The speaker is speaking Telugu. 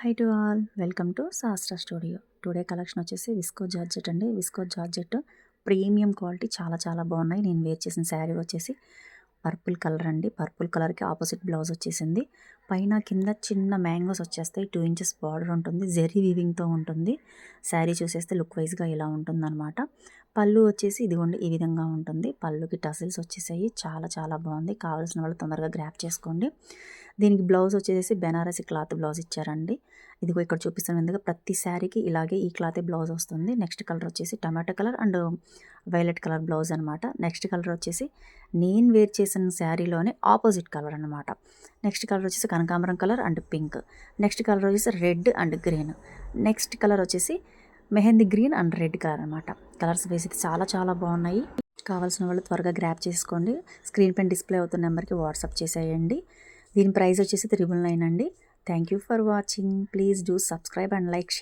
Hi to all, welcome to శాస్త్ర స్టూడియో. టుడే కలెక్షన్ వచ్చేసి విస్కో జార్జెట్ అండి. విస్కో జార్జెట్ ప్రీమియం క్వాలిటీ, చాలా చాలా బాగున్నాయి. నేను వేర్ చేసిన శారీ వచ్చేసి పర్పుల్ కలర్ అండి. పర్పుల్ కలర్కి ఆపోజిట్ బ్లౌజ్ వచ్చేసింది. పైన కింద చిన్న మ్యాంగోస్ వచ్చేస్తాయి. 2 ఇంచెస్ బార్డర్ ఉంటుంది. జెరీ వీవింగ్తో ఉంటుంది. శారీ చూసేస్తే లుక్ వైజ్గా ఇలా ఉంటుందన్నమాట. పళ్ళు వచ్చేసి ఇదిగోండి ఈ విధంగా ఉంటుంది. పళ్ళుకి టసిల్స్ వచ్చేసాయి. చాలా చాలా బాగుంది. కావాల్సిన వాళ్ళు తొందరగా గ్రాప్ చేసుకోండి. దీనికి బ్లౌజ్ వచ్చేసి బెనారసి క్లాత్ బ్లౌజ్ ఇచ్చారండి. ఇదిగో ఇక్కడ చూపిస్తున్న విధంగా ప్రతి శారీకి ఇలాగే ఈ క్లాతే బ్లౌజ్ వస్తుంది. నెక్స్ట్ కలర్ వచ్చేసి టమాటా colour and violet colour blouse అనమాట. నెక్స్ట్ కలర్ వచ్చేసి నేను వేర్ చేసిన శారీలోనే ఆపోజిట్ కలర్ అనమాట. నెక్స్ట్ కలర్ వచ్చేసి కనకాంబరం colour and pink. Next colour వచ్చేసి red and green. Next colour వచ్చేసి mehndi green and red colour అనమాట. కలర్స్ వేసి చాలా చాలా బాగున్నాయి. కావాల్సిన వాళ్ళు త్వరగా గ్రాప్ చేసుకోండి. స్క్రీన్ పైన డిస్ప్లే అవుతున్న నెంబర్కి వాట్సాప్ చేసేయండి. దీని ప్రైస్ వచ్చేసి 999 అండి. Thank you for watching. Please do subscribe and like.